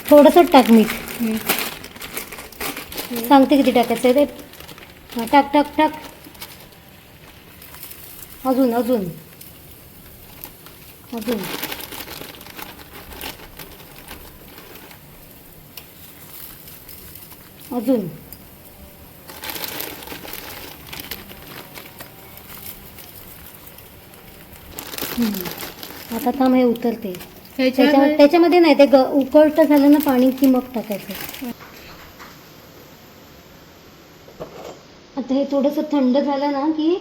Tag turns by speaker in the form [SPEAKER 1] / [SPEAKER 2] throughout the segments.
[SPEAKER 1] थोडंसं टाक मीठ. सांगते किती टाकायचं आहे ते. टाक टाक टाक. अजून अजून अजून. अजून. आता थांब हे उतरते. त्याच्यामध्ये नाही ते उकळतं झालं ना पाणी की मग टाकायचं. आता हे थोडंसं थंड झालं ना की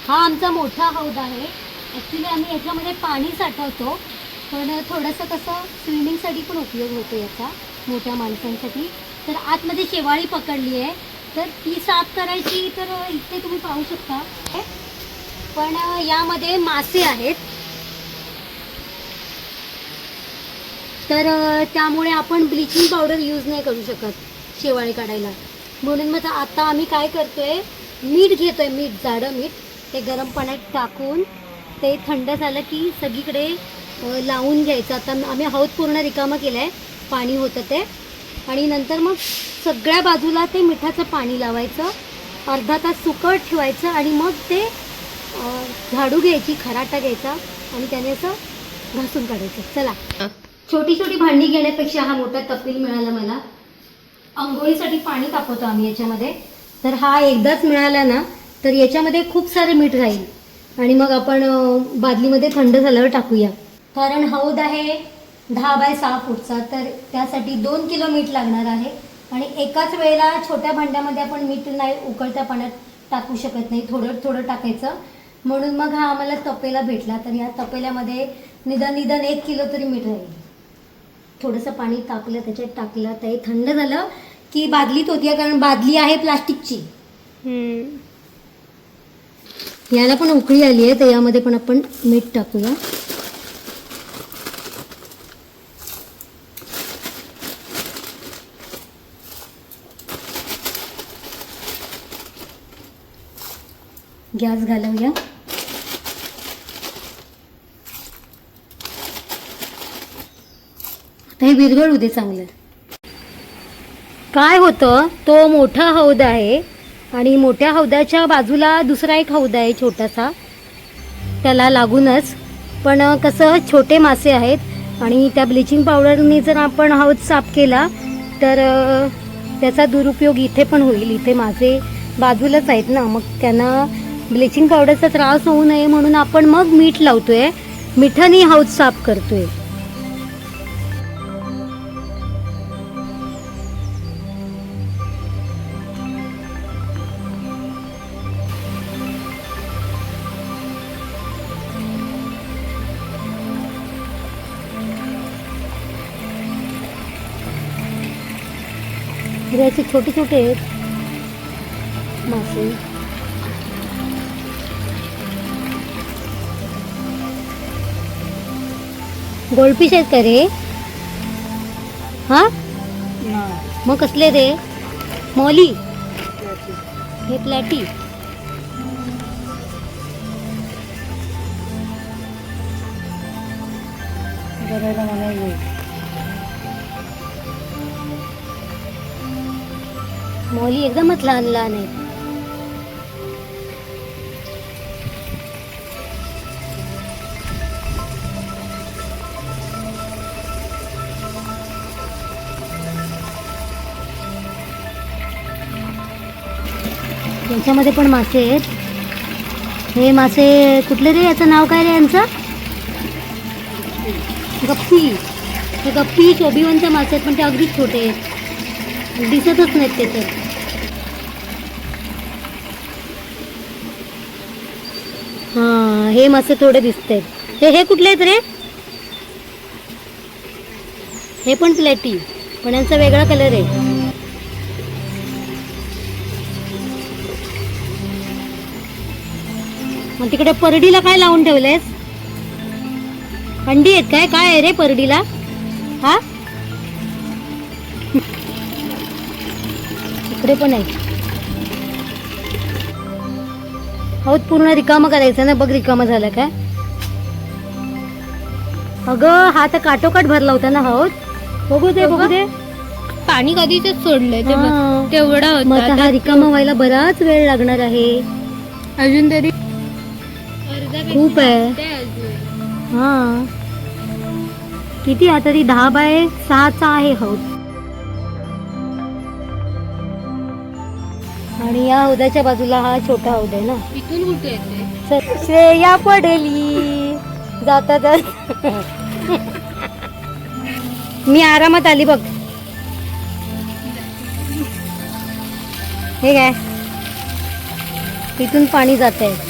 [SPEAKER 1] हा आमचा मोठा हौद आहे. ॲक्च्युली आम्ही याच्यामध्ये पाणी साठवतो, पण थोडंसं कसं स्विमिंगसाठी पण उपयोग होतो याचा, मोठ्या माणसांसाठी. तर आतमध्ये शेवाळी पकडली आहे, तर ती साफ करायची. तर इथे तुम्ही पाहू शकता, पण यामध्ये मासे आहेत. तर त्यामुळे आपण ब्लिचिंग पावडर यूज नाही करू शकत शेवाळी काढायला. म्हणून मग आता आम्ही काय करतोय, मीठ घेतोय, मीठ, जाडं मीठ. ते गरम पाण्यात टाकून ते थंड झालं की सगळीकडे लावून घ्यायचं. आता आम्ही हौद पूर्ण रिकामं केलं आहे, पाणी होतं ते. आणि नंतर मग सगळ्या बाजूला ते मिठाचं पाणी लावायचं, अर्धा तास सुकट ठेवायचं आणि मग ते झाडू घ्यायची, खराटा घ्यायचा आणि त्याने असं घासून काढायचं. चला, छोटी छोटी भांडी घेण्यापेक्षा हा मोठा तपील मिळाला मला. आंघोळीसाठी पाणी तापवतो आम्ही याच्यामध्ये. तर हा एकदाच मिळाला ना तर याच्यामध्ये खूप सारे मीठ राहील आणि मग आपण बादलीमध्ये थंड झाल्यावर टाकूया. कारण हौद आहे 10 बाय 6 फूटचा, तर त्यासाठी 2 किलो मीठ लागणार आहे. आणि एकाच वेळेला छोट्या भांड्यामध्ये आपण मीठ नाही उकळत्या पाण्यात टाकू शकत नाही, थोडं थोडं टाकायचं. म्हणून मग हा आम्हाला तपेला भेटला. तर या तपेल्यामध्ये निदान 1 किलो तरी मीठ राहील. थोडंसं पाणी तापलं, त्याच्यात टाकलं, ते थंड झालं की बादलीत होती, कारण बादली आहे प्लास्टिकची. याला पण उकळी आली आहे, तर यामध्ये पण आपण मीठ टाकूया. गॅस घालवूया. आता हे विरघळू दे चांगलं. काय होतं, तो मोठा हौद आहे आणि मोठ्या हौदाच्या बाजूला दुसरा एक हौद आहे छोटासा त्याला लागूनच. पण कसं छोटे मासे आहेत आणि त्या ब्लिचिंग पावडरने जर आपण हौद साफ केला तर त्याचा दुरुपयोग इथे पण होईल. इथे मासे बाजूलाच आहेत ना, मग त्यांना ब्लिचिंग पावडरचा त्रास होऊ नये म्हणून आपण मग मीठ लावतोय, मिठाने हौद साफ करतोय. याचे छोटे छोटे आहेत मासे. गोल्डफिश आहेत का रे? हा, मग कसले रे? मॉली, हे प्लॅटी. मॉली एकदमच लहान लहान आहेत. याच्यामध्ये पण मासे आहेत. हे मासे कुठले रे? याचं नाव काय रे यांचं? गप्पी. हे गप्पी शोभिवंत मासे आहेत, पण ते अगदीच छोटे आहेत, दिसतच नाहीत ते. तर हां, हे मासे थोडे दिसत आहेत. हे कुठले आहेत रे? हे पण प्लेटी, पण यांचा वेगळा कलर आहे. मग तिकडे परडीला काय लावून ठेवलंयस? अंडी आहेत काय? काय आहे रे परडीला? हा, इकडे पण आहे. हौद पूर्ण रिकामं करायचं ना. बघ रिकामं झालं काय. अगं हा तर काटोकाट भरला होता ना हौद. बघू दे.
[SPEAKER 2] पाणी कधीच सोडलंय ते
[SPEAKER 1] हा.
[SPEAKER 2] तेवढा
[SPEAKER 1] मग
[SPEAKER 2] होता.
[SPEAKER 1] आता हा रिकामा व्हायला बराच वेळ लागणार आहे.
[SPEAKER 2] अजून तरी
[SPEAKER 1] खूप आहे. हा किती आता ती 10 बाय 6 आहे हौद. आणि या हौदाच्या बाजूला हा छोटा हौद आहे ना.
[SPEAKER 2] इथून कुठे येते?
[SPEAKER 1] श्रेया पडली जाता मी आरामात आली बघ. हे काय इथून पाणी जात आहे.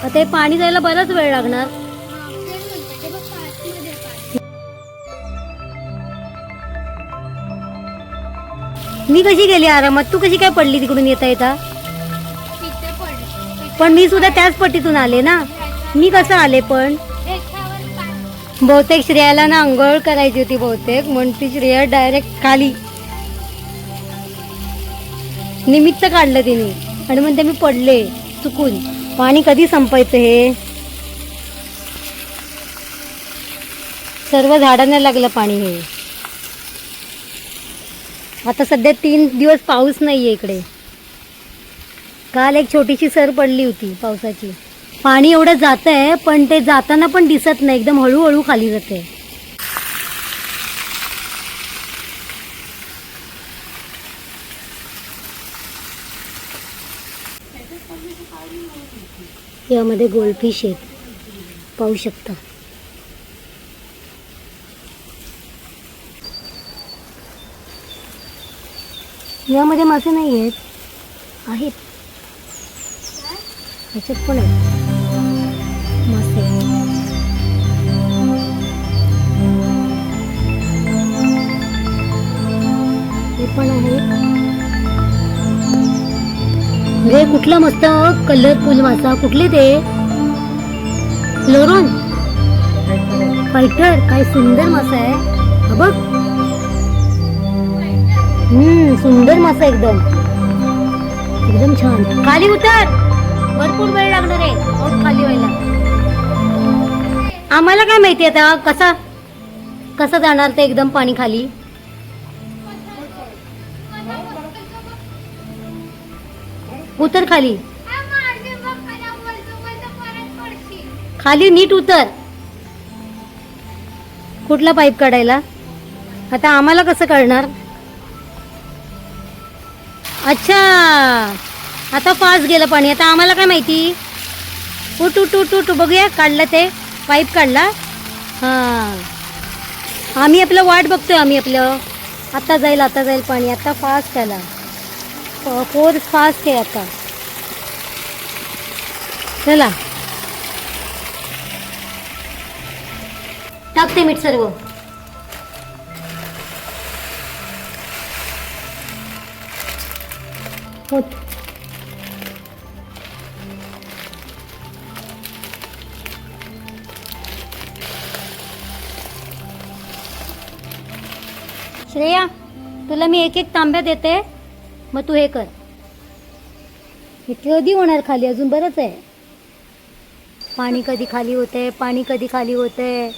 [SPEAKER 1] आता हे पाणी जायला बराच वेळ लागणार. मी कशी गेली आरामात, तू कशी काय पडली तिकडून येता? पण मी सुद्धा त्याच पट्टीतून आले ना. मी कसं आले पण बहुतेक श्रेयाला ना अंघोळ करायची होती बहुतेक, म्हणून ती श्रेया डायरेक्ट खाली निमित्त काढलं तिने आणि म्हणते मी पडले चुकून. पाणी कधी संपायचं हे. सर्व झाडांना लागलं पाणी हे. आता सध्या 3 दिवस पाऊस नाहीये इकडे. काल एक छोटीशी सर पडली होती पावसाची. पाणी एवढं जात आहे पण ते जाताना पण दिसत नाही, एकदम हळूहळू खाली जाते. यामध्ये गोल्डफिश आहेत, पाहू शकता. यामध्ये मासे नाही आहेत. ह्याच्यात पण आहेत मासे. हे पण आहेत. रे कुठला मस्त कलरफुल मासा. कुठले ते? फ्लोरॉन फायटर. काय सुंदर मासा आहे हा बघ. सुंदर मासा एकदम एकदम छान. खाली उतर, भरपूर वेळ लागणार आहे खाली व्हायला. आम्हाला काय माहिती आता कसं जाणार ते एकदम पाणी खाली. उतर खाली, खाली नीट उतर. कुठला पाईप काढायला आता आम्हाला कसं कळणार. अच्छा आता फास्ट गेलं पाणी. आता आम्हाला काय माहिती. उठ उठ उठ उठ. बघूया काढलं ते पाईप काढला. हां आम्ही आपलं वाट बघतोय. आम्ही आपलं आता जाईल पाणी. आता फास्ट आला. फोर्स फास्ट आहे आता. चला टाकते मीठ सर्व. होत श्रेया तुला मी एक तांब्या देते, मग तू हे कर. हे कधी होणार खाली. अजून बरंच आहे. पाणी कधी खाली होते.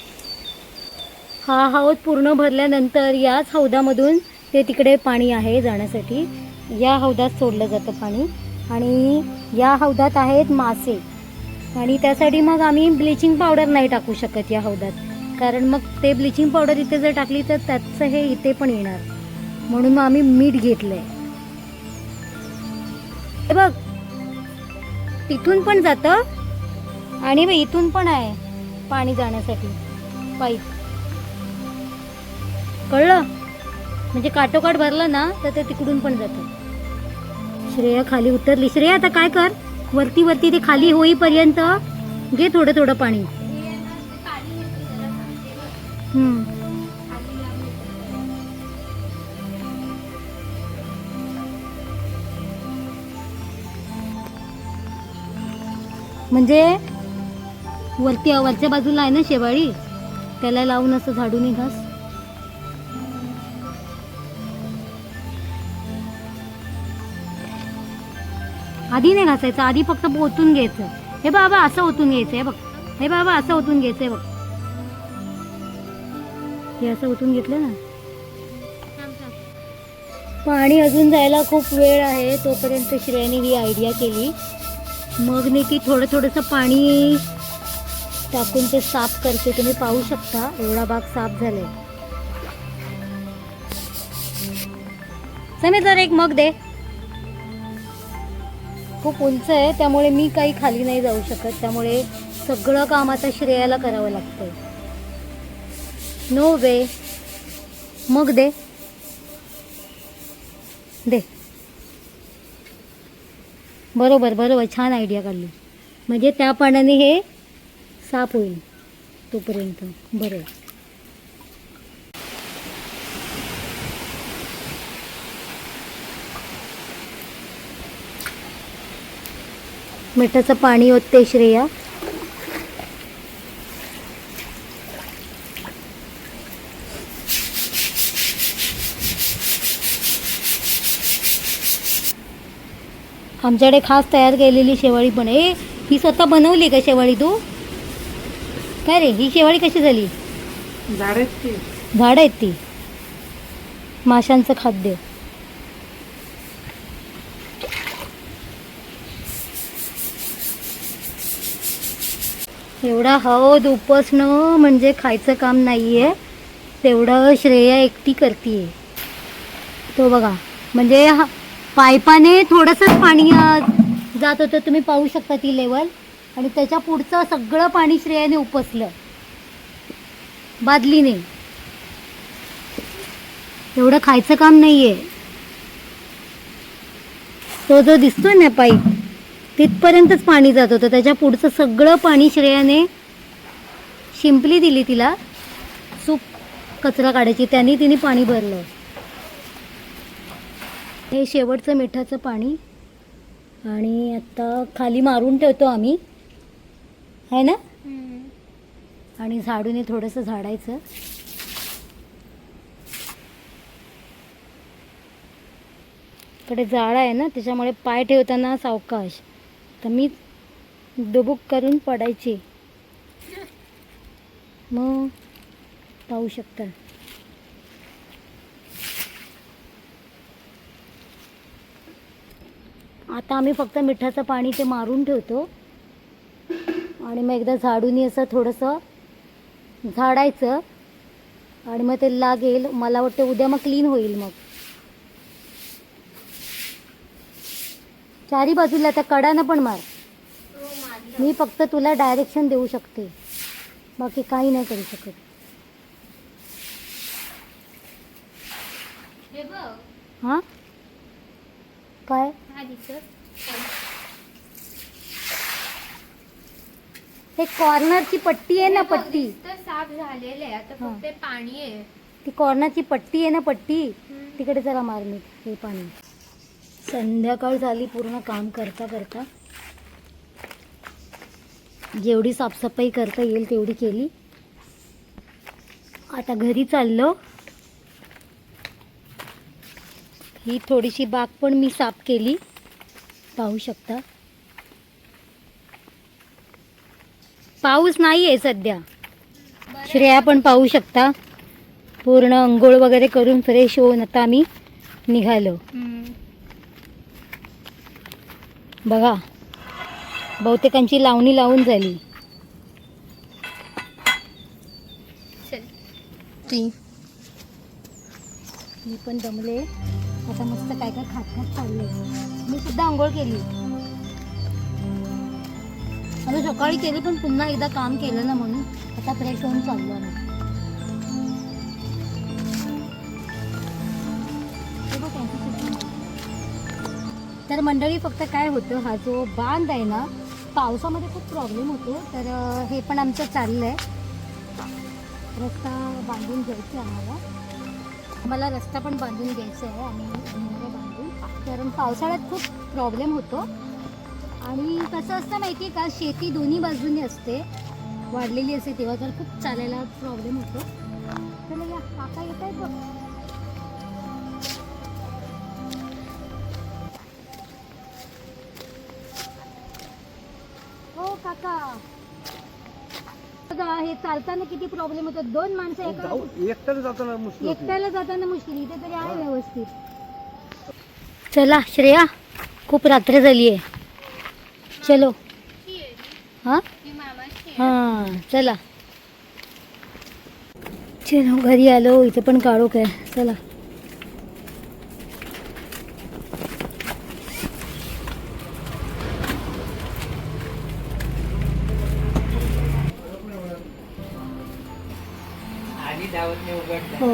[SPEAKER 1] हा हौद पूर्ण भरल्यानंतर याच हौदामधून ते तिकडे पाणी आहे जाण्यासाठी. या हौदात सोडलं जातं पाणी आणि या हौदात आहेत मासे. आणि त्यासाठी मग आम्ही ब्लिचिंग पावडर नाही टाकू शकत या हौदात, कारण मग ते ब्लिचिंग पावडर इथे जर टाकली तर त्याचं हे इथे पण येणार. म्हणून मग आम्ही मीठ घेतलंय. हे बघ तिथून पण जातं आणि इथून पण आहे पाणी जाण्यासाठी पाईप. कळलं. म्हणजे काटोकाट भरलं ना तर ते तिकडून पण जातं. श्रेया खाली उतरली. श्रेया आता काय कर, वरती ते खाली होईपर्यंत घे थोडं पाणी. म्हणजे वरच्या बाजूला आहे ना शेवाळी, त्याला लावून असं झाडून घास. आधी नाही घासायचं, आधी फक्त ओतून घ्यायचं. हे बाबा असं ओतून घ्यायचं आहे बघ. हे बाबा असं ओतून घ्यायचंय बघ. हे असं ओतून घेतलं ना. पाणी अजून जायला खूप वेळ आहे, तोपर्यंत श्रेयाने ही आयडिया केली. मग मी ती थोडं थोडंसं पाणी टाकून ते साफ करते. तुम्ही पाहू शकता एवढा भाग साफ झालाय. समी जरा एक मग दे. खूप उंच आहे त्यामुळे मी काही खाली नाही जाऊ शकत, त्यामुळे सगळं काम आता श्रेयाला करावं लागतंय. नो वे. मग दे दे. बरोबर बरोबर, छान आयडिया काढली. म्हणजे त्या पाण्याने हे साफ होईल तोपर्यंत. बरं. मिठाचं पाणी ओतते श्रेया. आमच्याकडे खास तयार केलेली शेवाळी पण आहे. ही स्वतः बनवली का शेवाळी तू? काय रे, ही शेवाळी कशी झाली? झाड आहेत ती, माशांचं खाद्य. एवढा हौद उपसणं म्हणजे खायचं काम नाहीये, तेवढं श्रेया एकटी करतीये. तो बघा, म्हणजे पाईपाने थोडंसंच पाणी जात होतं, तुम्ही पाहू शकता ती लेवल. आणि त्याच्या पुढचं सगळं पाणी श्रेयाने उपसलं बादलीने. एवढं खायचं काम नाहीये. तो जो दिसतोय ना पाईप, तिथपर्यंतच पाणी जात होतं. त्याच्या पुढचं सगळं पाणी श्रेयाने, शिंपली दिली तिला सूप कचरा काढायची, त्यांनी तिने पाणी भरलं. हे शेवटचं मिठाचं पाणी. आणि आता खाली मारून ठेवतो आम्ही, है ना. आणि झाडूने थोडंसं झाडायचं. इकडे जाळा आहे ना, त्याच्यामुळे पाय ठेवताना सावकाश. तर मी डुबुक करून पडायची. मग पाहू शकता. आता आम्ही फक्त मिठाचं पाणी ते मारून ठेवतो आणि मग एकदा झाडूनी असं थोडंसं झाडायचं आणि मग ते लागेल. मला वाटतं उद्या मग क्लीन होईल. मग चारी बाजूला त्या कडानं पण मार. मी फक्त तुला डायरेक्शन देऊ शकते, बाकी काही नाही करू शकत. हां काय हे कॉर्नरची पट्टी आहे ना, पट्टी
[SPEAKER 2] साफ झालेले आहे आता, फक्त पाणी आहे.
[SPEAKER 1] ती कॉर्नरची पट्टी आहे ना, पट्टी तिकडे जरा मार मीठ. हे पाणी. संध्याकाळ झाली पूर्ण काम करता करता. जेवढी साफसफाई करता येईल तेवढी केली. आता घरी चाललो. ही थोडीशी बाग पण मी साफ केली, पाहू शकता. पाऊस नाही आहे सध्या. श्रेया पण पाहू शकता. पूर्ण अंघोळ वगैरे करून फ्रेश होऊन आता आम्ही निघालो. बघा, बहुतेकांची लावणी लावून झाली. मी पण दमले. आता मस्त काय काय खात खात चालले. मी सुद्धा आंघोळ केली. आता सकाळी केली पण पुन्हा एकदा काम केलं ना, म्हणून आता फ्रेश होऊन चाललो आम्ही. तर मंडळी, फक्त काय होतं, हा जो बांध आहे ना, पावसामध्ये खूप प्रॉब्लेम होतो. तर हे पण आमचं चाललं आहे. रस्ता बांधून घ्यायचा आम्हाला रस्ता पण बांधून घ्यायचा आहे आम्ही बांधून. कारण पावसाळ्यात खूप प्रॉब्लेम होतो. आणि कसं असतं माहिती आहे का, शेती दोन्ही बाजूनी असते, वाढलेली असते, तेव्हा तर खूप चालायला प्रॉब्लेम होतो. तर या काका येत आहेत बघ. हे चालताना किती प्रॉब्लेम होतो. 2 माणसं एका
[SPEAKER 3] एकट्याने जाताना मुश्किल होते.
[SPEAKER 1] एकट्याला जाताना मुश्किल. इथे तरी आहे व्यवस्थित. चला श्रेया, खूप रात्र झाली आहे. चलो. हां हां चला. चलो घरी आलो. इथे पण काळोख आहे. चला. हो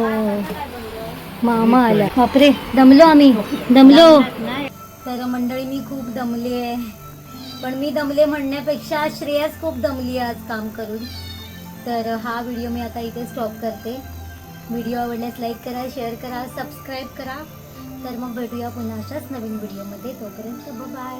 [SPEAKER 1] मामा आला. बापरे दमलो आम्ही. दमलो. तर मंडळी मी खूप दमली आहे. पण मी दमले म्हणण्यापेक्षा श्रेयाच खूप दमली आहे आज काम करून. तर हा व्हिडिओ मी आता इथे स्टॉप करते. व्हिडिओ आवडल्यास लाईक करा, शेअर करा, सबस्क्राईब करा. तर मग भेटूया पुन्हा अशाच नवीन व्हिडिओमध्ये. तोपर्यंत बाय.